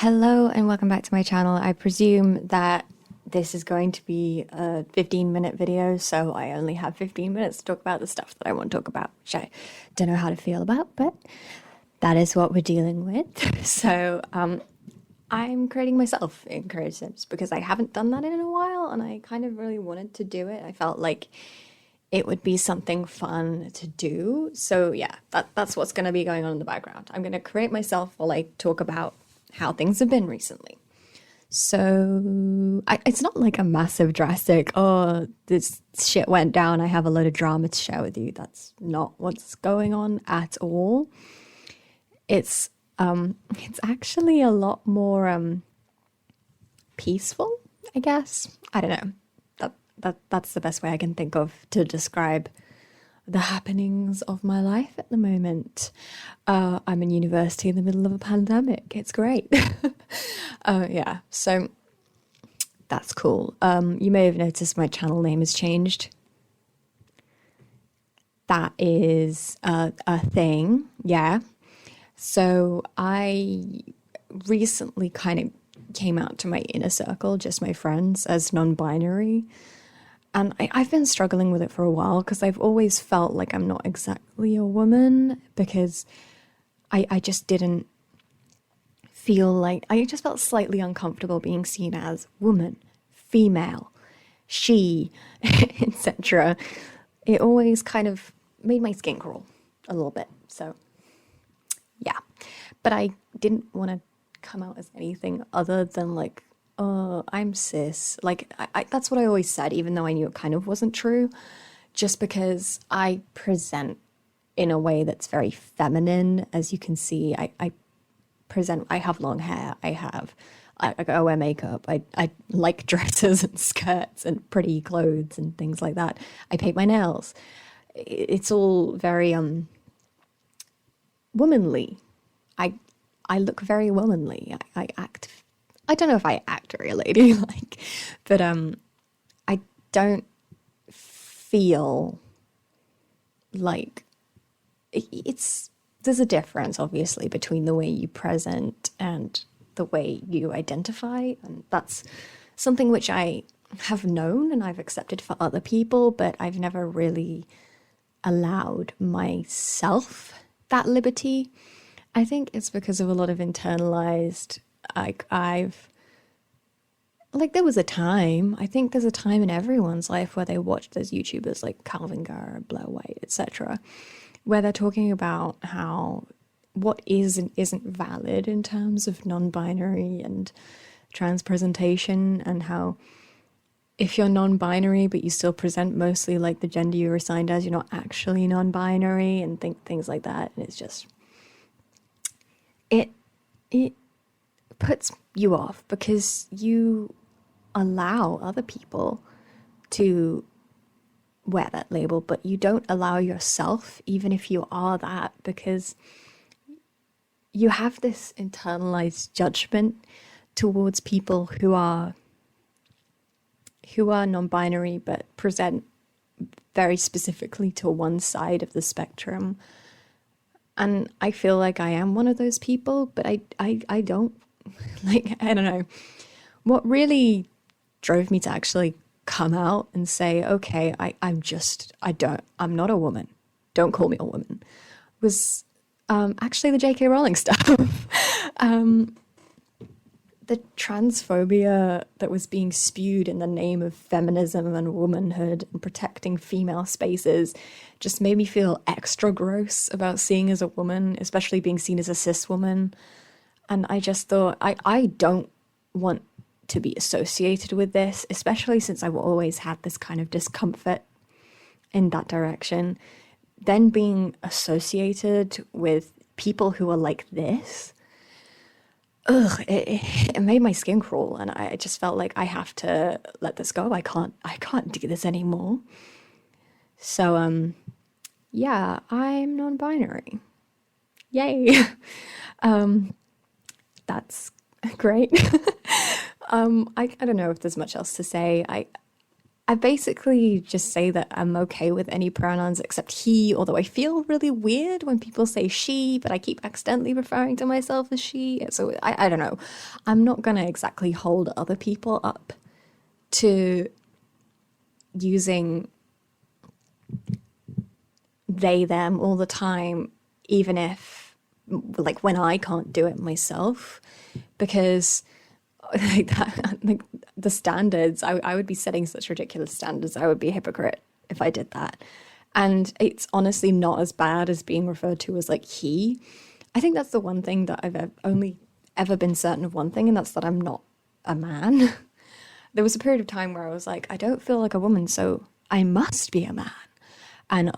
Hello and welcome back to my channel. I presume that this is going to be a 15-minute video, so I only have 15 minutes to talk about the stuff that I want to talk about, which I don't know how to feel about, but that is what we're dealing with. So I'm creating myself in Creative Sims because I haven't done that in a while and I kind of really wanted to do it. I felt like it would be something fun to do. So yeah, that's what's going to be going on in the background. I'm going to create myself while I talk about how things have been recently. So it's not like a massive drastic, oh, this shit went down, I have a load of drama to share with you. That's not what's going on at all. It's actually a lot more peaceful, I guess. I don't know. That's the best way I can think of to describe the happenings of my life at the moment. I'm in university in the middle of a pandemic. It's great. Yeah, so that's cool. You may have noticed my channel name has changed. That is a thing, yeah. So I recently kind of came out to my inner circle, just my friends, as non-binary. And I've been struggling with it for a while because I've always felt like I'm not exactly a woman because I just didn't feel like, I just felt slightly uncomfortable being seen as woman, female, she, etc. It always kind of made my skin crawl a little bit. So yeah, but I didn't want to come out as anything other than like, oh, I'm cis. Like, that's what I always said, even though I knew it kind of wasn't true, just because I present in a way that's very feminine. As you can see, I have long hair, I wear makeup, I like dresses and skirts and pretty clothes and things like that. I paint my nails. It's all very womanly. I look very womanly. I act, I don't know if I act very ladylike, but I don't feel like there's a difference, obviously, between the way you present and the way you identify. And that's something which I have known and I've accepted for other people, but I've never really allowed myself that liberty. I think it's because of a lot of internalized, there was a time, I think there's a time in everyone's life where they watch those YouTubers like Calvin Garr, Blair White, etc., where they're talking about how what is and isn't valid in terms of non-binary and trans presentation, and how if you're non-binary but you still present mostly like the gender you were assigned as, you're not actually non-binary, and things like that. And it's just, it puts you off because you allow other people to wear that label, but you don't allow yourself, even if you are that, because you have this internalized judgment towards people who are non-binary but present very specifically to one side of the spectrum. And I feel like I am one of those people, but I don't, like, I don't know. What really drove me to actually come out and say, okay, I'm not a woman, don't call me a woman, was actually the J.K. Rowling stuff. The transphobia that was being spewed in the name of feminism and womanhood and protecting female spaces just made me feel extra gross about seeing as a woman, especially being seen as a cis woman. And I just thought, I don't want to be associated with this, especially since I've always had this kind of discomfort in that direction. Then being associated with people who are like this, it made my skin crawl, and I just felt like I have to let this go. I can't do this anymore. So yeah, I'm non-binary. Yay. That's great. I don't know if there's much else to say. I basically just say that I'm okay with any pronouns except he, although I feel really weird when people say she, but I keep accidentally referring to myself as she. So I don't know. I'm not gonna exactly hold other people up to using they, them all the time, even if, like, when I can't do it myself, because like that, like the standards, I would be setting such ridiculous standards. I would be a hypocrite if I did that. And it's honestly not as bad as being referred to as like he. I think that's the one thing that only ever been certain of one thing, and that's that I'm not a man. There was a period of time where I was like, I don't feel like a woman, so I must be a man. And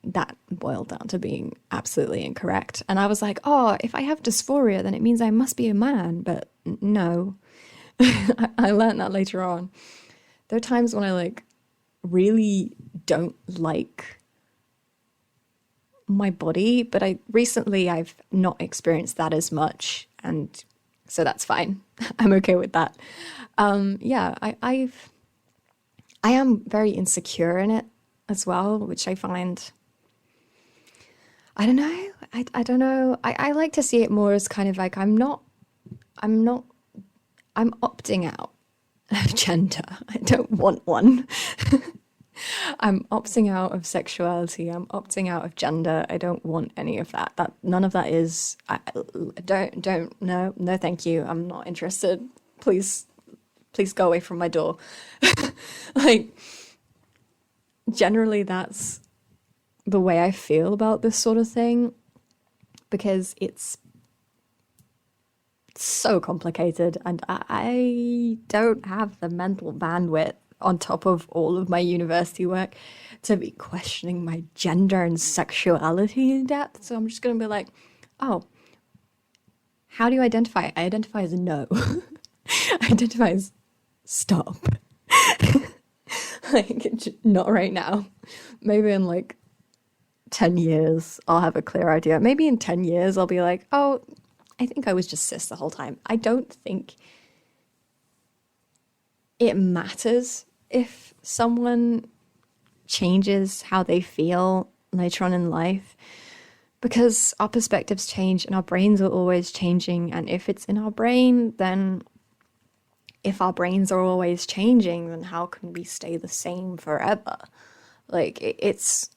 that boiled down to being absolutely incorrect. And I was like, oh, if I have dysphoria, then it means I must be a man. But no, I learned that later on. There are times when I like really don't like my body, but I've not experienced that as much, and so that's fine. I'm okay with that. Yeah, I am very insecure in it as well, which I find, I don't know. I don't know. I like to see it more as kind of like I'm opting out of gender. I don't want one. I'm opting out of sexuality. I'm opting out of gender. I don't want any of that. None of that is. No, thank you. I'm not interested. Please go away from my door. Like, generally, that's the way I feel about this sort of thing, because it's so complicated, and I don't have the mental bandwidth on top of all of my university work to be questioning my gender and sexuality in depth. So I'm just going to be like, oh, how do you identify? I identify as no. I identify as stop. Like, not right now. Maybe in like 10 years, I'll have a clear idea. Maybe in 10 years, I'll be like, oh, I think I was just cis the whole time. I don't think it matters if someone changes how they feel later on in life, because our perspectives change and our brains are always changing. And if it's in our brain, then if our brains are always changing, then how can we stay the same forever? Like, it's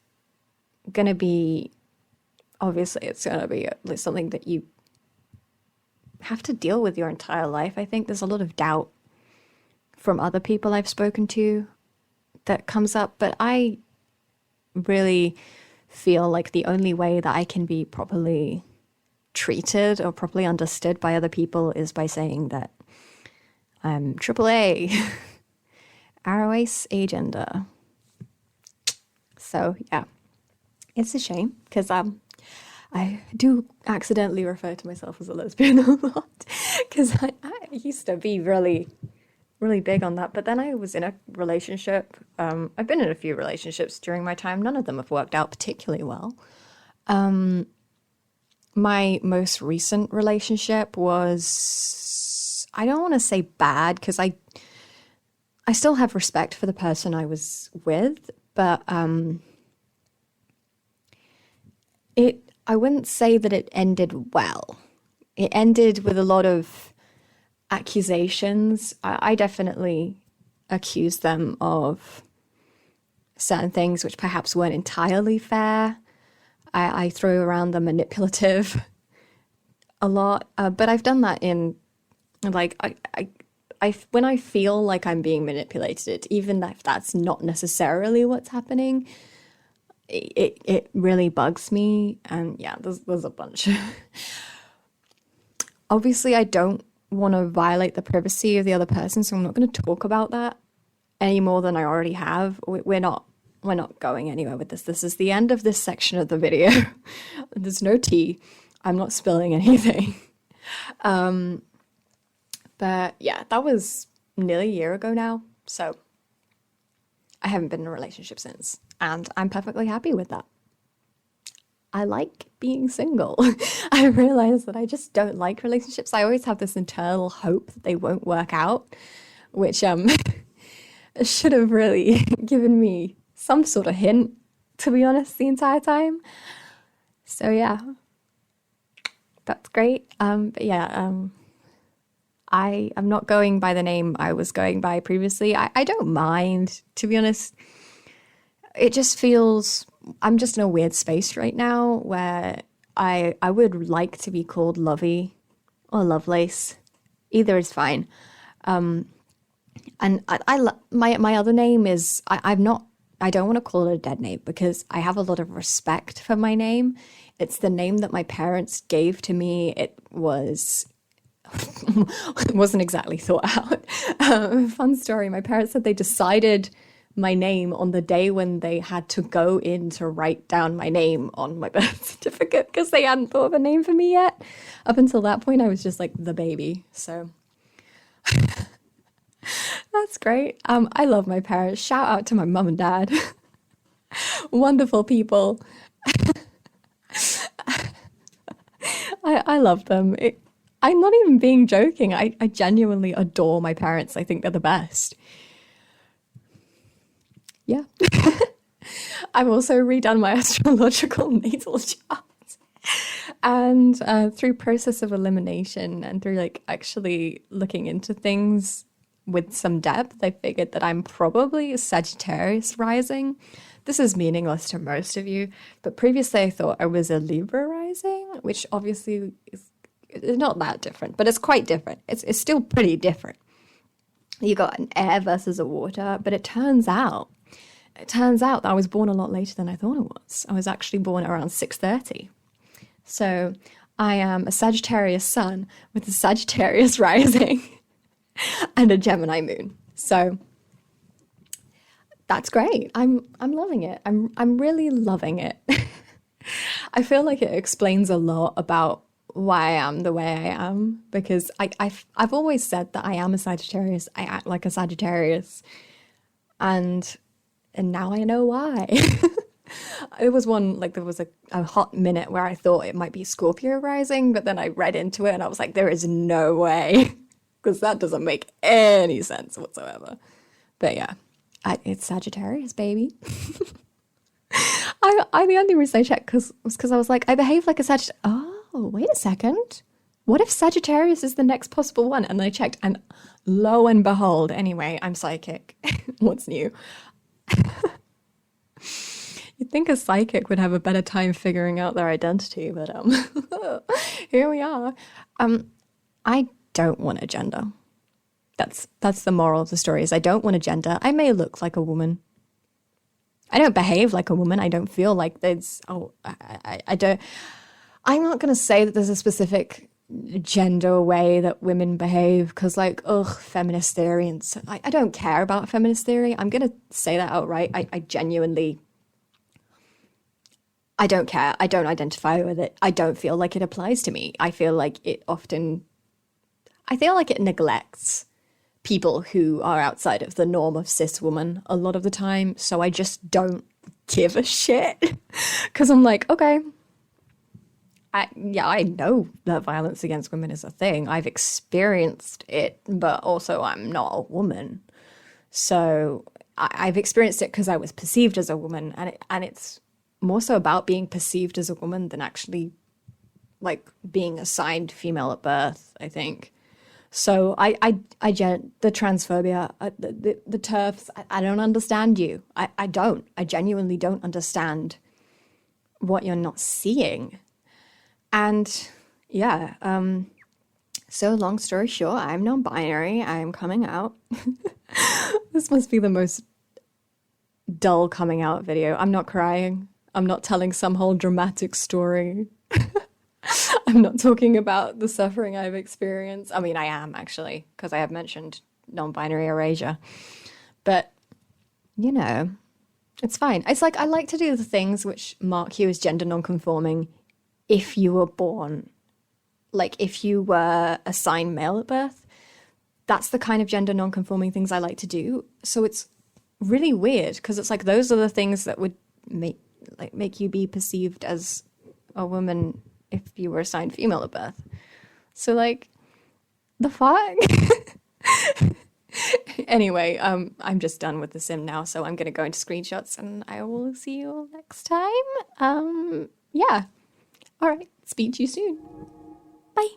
going to be, obviously, it's going to be something that you have to deal with your entire life. I think there's a lot of doubt from other people I've spoken to that comes up, but I really feel like the only way that I can be properly treated or properly understood by other people is by saying that I'm AAA, ROACE agender. So yeah, it's a shame because I do accidentally refer to myself as a lesbian a lot, because I used to be really big on that. But then I was in a relationship. I've been in a few relationships during my time. None of them have worked out particularly well. My most recent relationship was, I don't want to say bad, because I still have respect for the person I was with, but I wouldn't say that it ended well. It ended with a lot of accusations. I definitely accused them of certain things which perhaps weren't entirely fair. I threw around the manipulative a lot, but I've done that in, like, I when I feel like I'm being manipulated, even if that's not necessarily what's happening, it really bugs me. And yeah, there's a bunch. Obviously, I don't want to violate the privacy of the other person, so I'm not going to talk about that any more than I already have. We're not going anywhere with this. This is the end of this section of the video. There's no tea. I'm not spilling anything. But yeah, that was nearly a year ago now, so I haven't been in a relationship since, and I'm perfectly happy with that. I like being single. I realize that I just don't like relationships. I always have this internal hope that they won't work out, which should have really given me some sort of hint, to be honest, the entire time. So yeah, that's great. But yeah, I'm not going by the name I was going by previously. I don't mind, to be honest. It just feels I'm just in a weird space right now where I would like to be called Lovey or Lovelace. Either is fine. And my other name is I don't want to call it a dead name because I have a lot of respect for my name. It's the name that my parents gave to me. It wasn't exactly thought out. Fun story. My parents said they decided my name on the day when they had to go in to write down my name on my birth certificate because they hadn't thought of a name for me yet. Up until that point, I was just like the baby. So that's great. I love my parents. Shout out to my mum and dad. Wonderful people. I love them. I'm not even being joking. I genuinely adore my parents. I think they're the best. Yeah. I've also redone my astrological natal chart. And through process of elimination and through like actually looking into things with some depth, I figured that I'm probably a Sagittarius rising. This is meaningless to most of you, but previously I thought I was a Libra rising, which obviously is not that different, but it's quite different. It's still pretty different. You got an air versus a water, but it turns out that I was born a lot later than I thought I was. I was actually born around 6:30. So I am a Sagittarius sun with a Sagittarius rising and a Gemini moon. So that's great. I'm loving it. I'm really loving it. I feel like it explains a lot about why I am the way I am because I've always said that I am a Sagittarius. I act like a Sagittarius, and now I know why. There was a hot minute where I thought it might be Scorpio rising, but then I read into it and I was like, there is no way, because that doesn't make any sense whatsoever. But yeah, it's Sagittarius, baby. The only reason I checked was because I was like, I behave like a Sagittarius. Oh, wait a second. What if Sagittarius is the next possible one? And I checked, and lo and behold, anyway, I'm psychic. What's new? You'd think a psychic would have a better time figuring out their identity, but here we are. I don't want a gender. That's the moral of the story is I don't want a gender. I may look like a woman. I don't behave like a woman. I don't feel like there's I don't. I'm not going to say that there's a specific gender way that women behave because feminist theory and so, I don't care about feminist theory. I'm going to say that outright. I genuinely I don't care. I don't identify with it. I don't feel like it applies to me. I feel like it neglects people who are outside of the norm of cis woman a lot of the time. So I just don't give a shit because I'm like, okay, I know that violence against women is a thing. I've experienced it, but also I'm not a woman. So I've experienced it because I was perceived as a woman, and it's more so about being perceived as a woman than actually like being assigned female at birth, I think. So the transphobia, the TERFs, I don't understand you. I don't. I genuinely don't understand what you're not seeing. And yeah, so long story short, I'm non-binary. I am coming out. This must be the most dull coming out video. I'm not crying. I'm not telling some whole dramatic story. I'm not talking about the suffering I've experienced. I mean, I am actually, because I have mentioned non-binary erasure. But, you know, it's fine. It's like I like to do the things which mark you as gender non-conforming if you were born, like if you were assigned male at birth. That's the kind of gender non-conforming things I like to do. So it's really weird because it's like those are the things that would make you be perceived as a woman if you were assigned female at birth. So like the fuck? Anyway, I'm just done with the sim now, so I'm gonna go into screenshots and I will see you all next time. Yeah. All right. Speak to you soon. Bye.